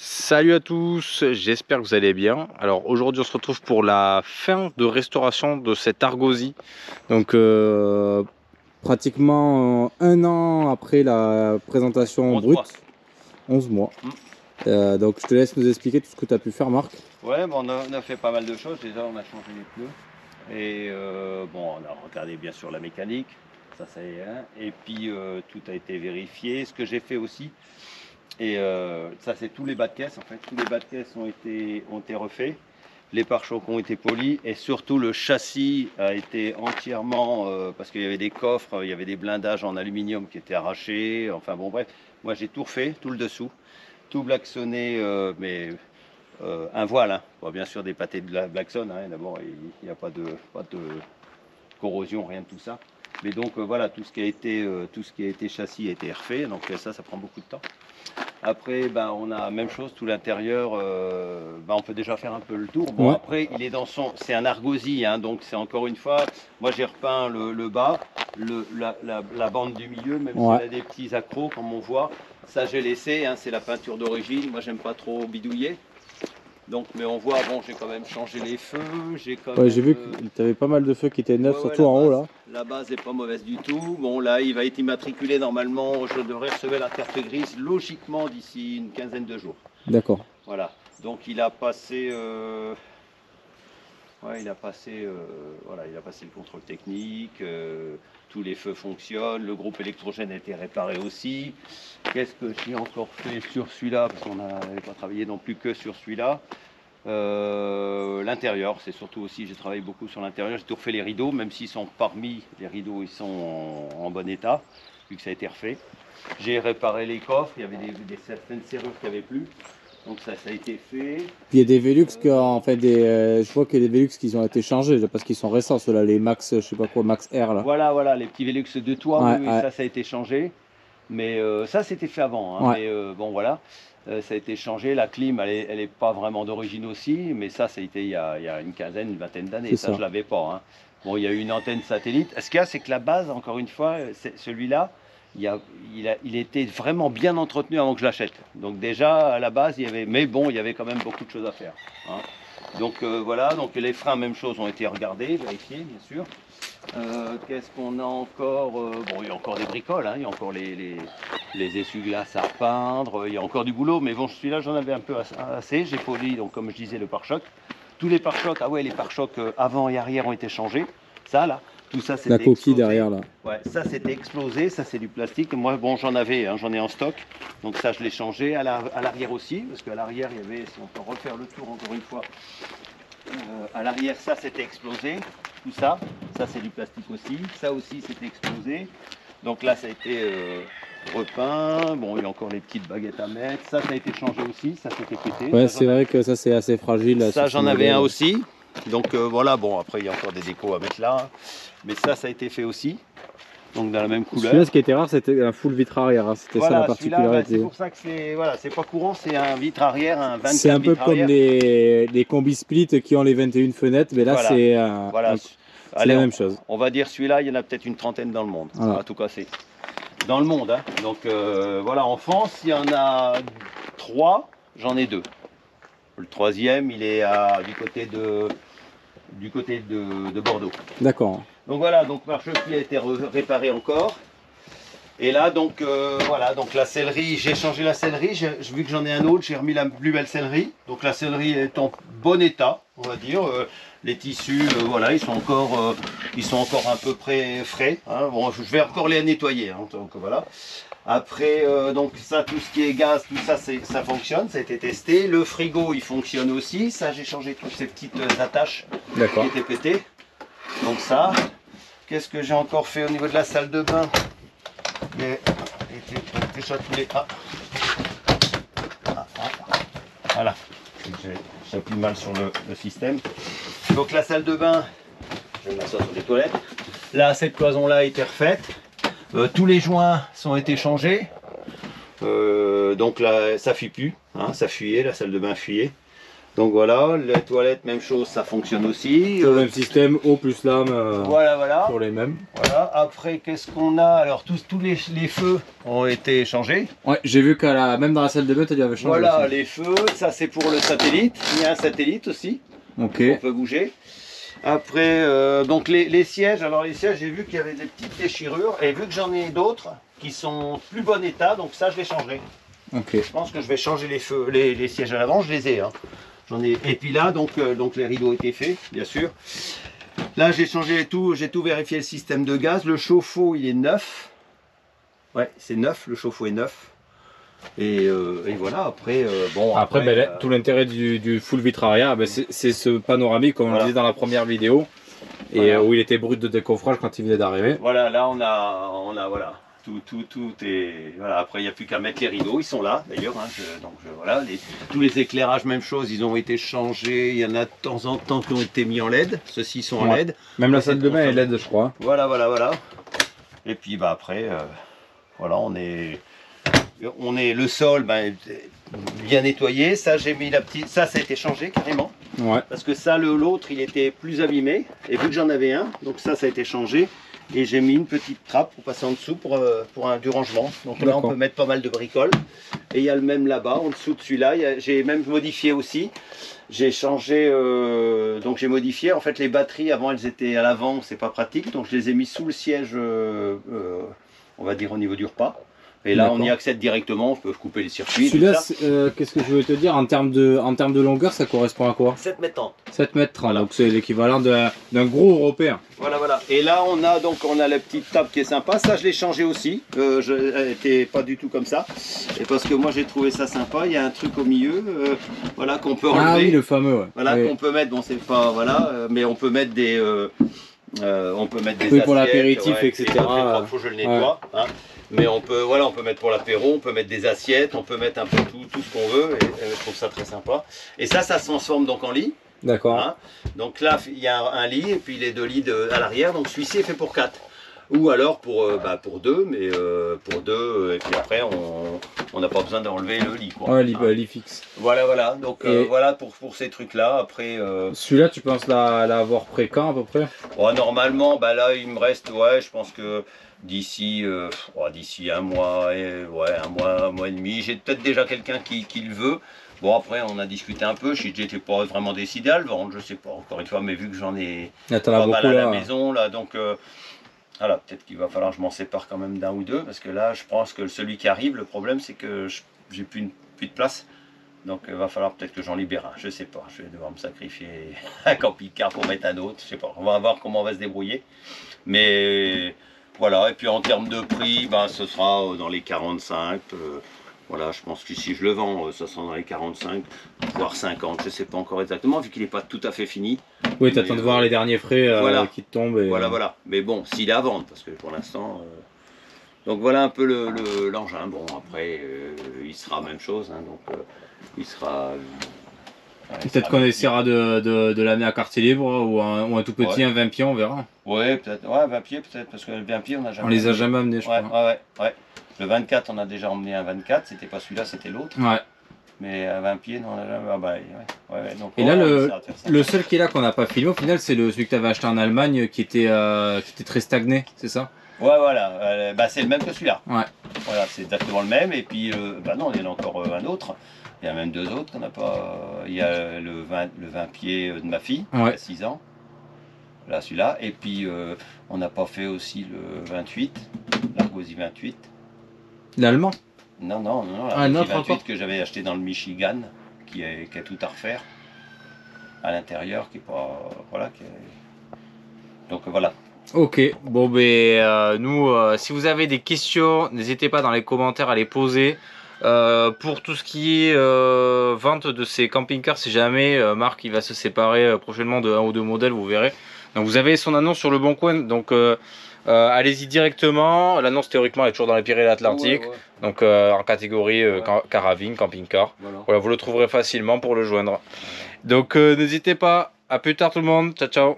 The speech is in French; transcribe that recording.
Salut à tous, j'espère que vous allez bien. Alors aujourd'hui on se retrouve pour la fin de restauration de cette argosie. Donc pratiquement un an après la présentation brute, 11 mois. Donc je te laisse nous expliquer tout ce que tu as pu faire, Marc. Ouais, bon, on a fait pas mal de choses. Déjà on a changé les pneus. Et bon, on a regardé bien sûr la mécanique, ça y est. Hein. Et puis tout a été vérifié. Ce que j'ai fait aussi, et ça c'est tous les bas de caisse en fait, tous les bas de caisse ont été refaits, les pare-chocs ont été polis et surtout le châssis a été entièrement, parce qu'il y avait des coffres, il y avait des blindages en aluminium qui étaient arrachés, enfin bon bref, moi j'ai tout refait, tout le dessous, tout blacksonné, mais un voile, hein. Bon, bien sûr des pâtés de blackson, hein. D'abord il n'y a pas de corrosion, rien de tout ça. Mais donc voilà, tout ce qui a été châssis a été refait, donc ça prend beaucoup de temps. Après, ben, on a la même chose, tout l'intérieur, ben, on peut déjà faire un peu le tour. Bon, ouais. Après, il est dans son, c'est un argosie, hein, donc c'est encore une fois, moi j'ai repeint le bas, la bande du milieu, même s'il a des petits accros, comme on voit. Ça j'ai laissé, hein, c'est la peinture d'origine, moi j'aime pas trop bidouiller. Donc, mais on voit, bon, j'ai quand même changé les feux, j'ai vu que tu avais pas mal de feux qui étaient neufs, surtout en haut là. La base est pas mauvaise du tout. Bon, là, il va être immatriculé normalement. Je devrais recevoir la carte grise logiquement d'ici une quinzaine de jours. D'accord. Voilà. Donc, il a passé, il a passé le contrôle technique. Tous les feux fonctionnent. Le groupe électrogène a été réparé aussi. Qu'est-ce que j'ai encore fait sur celui-là? Parce qu'on n'avait pas travaillé non plus que sur celui-là. L'intérieur, c'est surtout aussi, j'ai travaillé beaucoup sur l'intérieur, j'ai tout refait les rideaux, même s'ils sont parmi les rideaux, ils sont en bon état, vu que ça a été refait. J'ai réparé les coffres, il y avait certaines serrures qui n'avaient plus, donc ça a été fait. Puis il y a des Velux, en fait, je vois qu'il y a des Velux qui ont été changés, parce qu'ils sont récents, ceux-là, les Max, je sais pas quoi, Max R là. Voilà, les petits Velux de toit, oui, ça a été changé, mais ça c'était fait avant, hein, mais bon voilà. Ça a été changé, la clim elle est pas vraiment d'origine aussi, mais ça a été il y a une quinzaine, une vingtaine d'années, ça je l'avais pas. Hein. Bon, il y a eu une antenne satellite. Ce qu'il y a, c'est que la base, encore une fois, celui-là, il était vraiment bien entretenu avant que je l'achète. Donc déjà, à la base, il y avait, mais bon, il y avait quand même beaucoup de choses à faire. Hein. Donc voilà, donc les freins, même chose, ont été regardés, vérifiés, bien sûr. Qu'est-ce qu'on a encore? Bon, il y a encore des bricoles, hein. Il y a encore les essuie-glaces à repeindre, il y a encore du boulot, mais bon, celui-là, j'en avais un peu assez. J'ai poli, donc comme je disais, le pare-choc. Tous les pare-chocs, les pare-chocs avant et arrière ont été changés. Ça, là, tout ça, c'était la coquille derrière, là. Ouais, ça, c'était explosé, ça, c'est du plastique. Moi, bon, j'en ai en stock, donc ça, je l'ai changé. À l'arrière aussi, parce qu'à l'arrière, il y avait, si on peut refaire le tour encore une fois, à l'arrière, ça, c'était explosé. Tout ça c'est du plastique aussi, ça aussi c'était explosé, donc là ça a été repeint. Bon, il y a encore les petites baguettes à mettre, ça a été changé aussi, ça s'était pété. Ouais, c'est vrai que ça c'est assez fragile. Ça j'en avais un aussi, donc voilà, bon après il y a encore des décos à mettre là, mais ça a été fait aussi, donc dans la même couleur. Celui-là, ce qui était rare, c'était un full vitre arrière, hein. C'était ça la particularité. C'est pour ça que c'est pas courant, c'est un vitre arrière, un 24 c'est un peu comme les combi split qui ont les 21 fenêtres, mais là c'est la même chose. On va dire celui-là, il y en a peut-être une trentaine dans le monde, à tout casser. Dans le monde, hein. Donc voilà, en France, il y en a 3, j'en ai 2. Le troisième, il est du côté de Bordeaux. D'accord. Donc voilà, donc pare-choc a été réparé encore. Et là, donc voilà, donc la sellerie, j'ai changé la sellerie, vu que j'en ai un autre, j'ai remis la plus belle sellerie. Donc la sellerie est en bon état, on va dire. Les tissus, voilà, ils sont encore à peu près frais. Hein. Bon, je vais encore les nettoyer, hein, donc voilà. Après, donc ça, tout ce qui est gaz, tout ça, ça fonctionne, ça a été testé. Le frigo, il fonctionne aussi. Ça, j'ai changé toutes ces petites attaches qui étaient pétées. Donc ça. Qu'est-ce que j'ai encore fait au niveau de la salle de bain? Voilà, j'appuie mal sur le système. Donc la salle de bain, je vais m'asseoir sur les toilettes. Là, cette cloison là a été refaite. Tous les joints ont été changés. Donc là, ça fuit plus, hein, ça fuyait, la salle de bain fuyait. Donc voilà, les toilettes, même chose, ça fonctionne aussi. Sur le même système, eau plus lame, voilà. sur les mêmes. Voilà, après qu'est-ce qu'on a? Alors tous les feux ont été changés. Ouais, j'ai vu même dans la salle de bain, tu avais changé. Voilà, aussi. les feux, ça c'est pour le satellite. Il y a un satellite aussi, Ok. on peut bouger. Après, donc les sièges, alors les sièges, j'ai vu qu'il y avait des petites déchirures. Et vu que j'en ai d'autres qui sont en plus bon état, donc ça je les changerai. Ok. Je pense que je vais changer les sièges à l'avant, je les ai. Hein. J'en ai. Et puis là, donc les rideaux étaient faits, bien sûr. Là, j'ai changé tout, j'ai tout vérifié le système de gaz. Le chauffe-eau, il est neuf. Ouais, c'est neuf, le chauffe-eau est neuf. Et voilà, après, bon. Après, tout l'intérêt du full vitre arrière, c'est ce panoramique, comme on le disait dans la première vidéo, et où il était brut de décoffrage quand il venait d'arriver. Voilà, là, on a voilà. Tout est. Voilà, après, il n'y a plus qu'à mettre les rideaux, ils sont là d'ailleurs. Hein, voilà, tous les éclairages, même chose, ils ont été changés. Il y en a de temps en temps qui ont été mis en LED. Ceux-ci sont en LED. Même la salle de bain est LED, je crois. Voilà. Et puis, bah, après, voilà, on est. Le sol, bien nettoyé. Ça, j'ai mis la petite. Ça a été changé carrément. Ouais. Parce que ça, l'autre, il était plus abîmé. Et vu que j'en avais un, donc ça a été changé. Et j'ai mis une petite trappe pour passer en dessous pour du rangement. Donc là, on peut mettre pas mal de bricoles. Et il y a le même là-bas, en dessous de celui-là. J'ai même modifié aussi. J'ai changé, donc j'ai modifié. En fait, les batteries, avant, elles étaient à l'avant, c'est pas pratique. Donc je les ai mis sous le siège, on va dire au niveau du repas. Et là, on y accède directement, on peut couper les circuits. Celui-là, qu'est-ce que je veux te dire, en termes de longueur, ça correspond à quoi? 7 mètres 30. 7 mètres 30, voilà. Donc c'est l'équivalent d'un gros européen. Voilà. Et là, on a la petite table qui est sympa. Ça, je l'ai changé aussi. Elle n'était pas du tout comme ça. Et parce que moi, j'ai trouvé ça sympa. Il y a un truc au milieu, voilà, qu'on peut enlever. Ah oui, le fameux, ouais. Voilà, oui. Qu'on peut mettre, bon, c'est pas, voilà, mais on peut mettre des... oui, assiettes, pour l'apéritif, etc. Il faut que je le nettoie. Hein. Mais on peut mettre pour l'apéro, on peut mettre des assiettes, on peut mettre un peu tout ce qu'on veut, et je trouve ça très sympa. Et ça se transforme donc en lit. D'accord. Hein. Donc là, il y a un lit, et puis les deux lits à l'arrière, donc celui-ci est fait pour 4. Ou alors pour 2, mais pour 2, et puis après, on n'a pas besoin d'enlever le lit. Quoi. Ouais, lit fixe. Voilà, donc voilà pour ces trucs-là. Après, celui-là, tu penses l'avoir prêt quand à peu près? Normalement, là, il me reste, je pense que d'ici un mois, un mois et demi, j'ai peut-être déjà quelqu'un qui le veut. Bon, après, on a discuté un peu, j'étais pas vraiment décidé à le vendre, je sais pas, encore une fois, mais vu que j'en ai pas mal à la maison, là, donc voilà, peut-être qu'il va falloir que je m'en sépare quand même d'un ou deux, parce que là, je pense que celui qui arrive, le problème, c'est que j'ai plus de place. Donc il va falloir peut-être que j'en libère un, je sais pas, je vais devoir me sacrifier un camping-car pour mettre un autre, je sais pas, on va voir comment on va se débrouiller. Mais voilà, et puis en termes de prix, ce sera dans les 45, voilà, je pense que si je le vends, ça sera dans les 45, voire 50, je sais pas encore exactement, vu qu'il n'est pas tout à fait fini. Oui, tu attends de voir les derniers frais qui te tombent. Et... Voilà, mais bon, s'il est à vendre, parce que pour l'instant... Donc voilà un peu l'engin. Bon, après, il sera même chose, hein, donc il sera... peut-être qu'on essaiera de l'amener à quartier libre ou un tout petit, un 20 pieds, on verra. Ouais, peut-être, 20 pieds peut-être, parce que le 20 pieds, on n'a jamais... On les a jamais amenés, je crois. Ouais. Le 24, on a déjà emmené un 24, c'était pas celui-là, c'était l'autre. Ouais. Mais à 20 pieds, non, on n'a jamais... Donc, et là, le seul qui est là qu'on n'a pas filmé, au final, c'est celui que tu avais acheté en Allemagne, qui était très stagné, c'est ça? Ouais, voilà, c'est le même que celui-là. Ouais. Voilà, c'est exactement le même, et puis, non, il y en a encore un autre. Il y a même deux autres qu'on n'a pas... Il y a le 20 pieds de ma fille, qui a 6 ans. Là, celui-là. Et puis, on n'a pas fait aussi le 28, l'Argosy 28. L'allemand? Non, l'Argosy 28 que j'avais acheté dans le Michigan, qui a tout à refaire. À l'intérieur, qui est pas... Voilà, Donc, voilà. Ok, bon nous, si vous avez des questions, n'hésitez pas dans les commentaires à les poser. Pour tout ce qui est vente de ces camping-cars, si jamais Marc il va se séparer prochainement de un ou deux modèles, vous verrez. Donc vous avez son annonce sur le Bon Coin, donc allez-y directement. L'annonce théoriquement est toujours dans les Pyrénées-Atlantiques, donc en catégorie caravane, camping-car. Voilà, vous le trouverez facilement pour le joindre. Donc n'hésitez pas, à plus tard tout le monde, ciao ciao.